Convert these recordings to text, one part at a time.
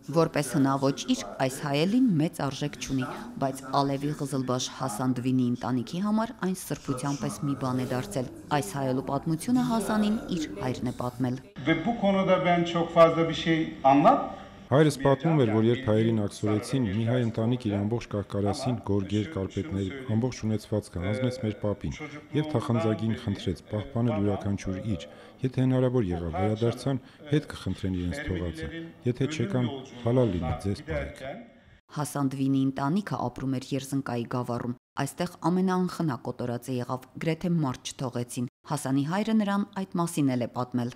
Որպես հնաոճ իր, այս հայելին մեծ արժեք չունի, բայց Ալևի Ղզլբաշ Հասան Դվինի ընտանիքի համար այն սրբության պես մի բան է դարձել։ Այս հայելու պատմությունը Հասանին իր հայրն է պատմել։ Հայրս պատմում էր, որ երբ հայերին աքսորեցին, մի հայ ընտանիք իր ամբողջ կահ-կարասին, գորգեր, կարպետներ, ամբողջ ունեցվածքը հանձնեց մեր պապին և թախանձագին խնդրեց պահպանել յուրաքանչյուր իր, եթե հնարավոր եղավ, վերադարձան, հետ կխնդրեն իրենց թողածը, եթե չեկան, հալալ լինի ձեզ պահեք։ Հասան Դվինի ընտանիքը ապրում էր Երզնկայի գավառում։ Այստեղ ամենաանխնա կոտորածը եղավ, գրեթե մարդ չթողեցին։ Հասանի հայրը նրան այդ մասին էլ է պատմել։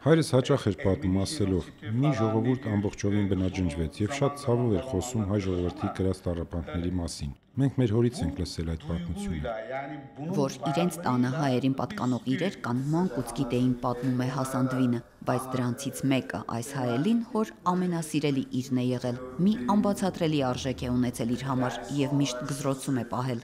Հայրս հաճախ էր պատմում ասելով. մի ժողովուրդ ամբողջովին բնաջնջվեց և շատ ցավով էր խոսում հայ ժողովրդի կրած տառապանքների մասին։ Մենք մեր հորից ենք լսել այդ պատմությունը։ Որ իրենց տանը հայերին պատկանող իրեր կան, մանկուց գիտեին, պատմում է Հասան Դվինը, բայց դրանցից մեկը այս հայելին հոր ամենասիրելի իրն է եղել։ Մի անբացատրելի արժեք է ունեցել իր համար և միշտ գզրոցում է պահել։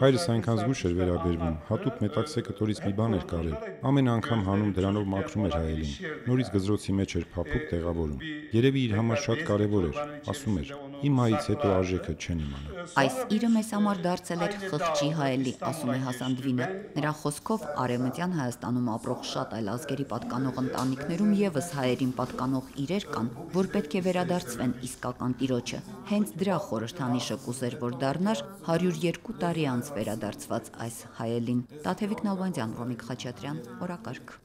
Հայրս այնքան զգույշ էր վերաբերվում, հատուկ մետաքսե կտորից մի բան էր կարել։ Ամեն անգամ հանում դրանով մաքրում էր հայելին, նորից գզրոցի մեջ էր փափուկ տեղավորում։ Երևի իր համար շատ կարևոր էր, ասում էր. իմ հայից հետո արժեքը չեն իմանա։ Այս իրը մեզ համար դարձել էր խղճի հայելի, ասում է Հասան Դվինը։ Նրա խոսքով Արևմտյան Հայաստանում ապրող շատ այլ ազգերի պատկանող ընտանիքներում ևս հայերին պատկանող իրեր կան, որ պետք է վերադարձվեն իսկական տիրոջը։ Հենց դրա խորհրդանիշը կուզեր, որ դառնար 102 տարի անց վերադարձված այս հայելին։ Տաթևիկ Նալբանդյան, Ռոմիկ Խաչատրյան, օրակարգ։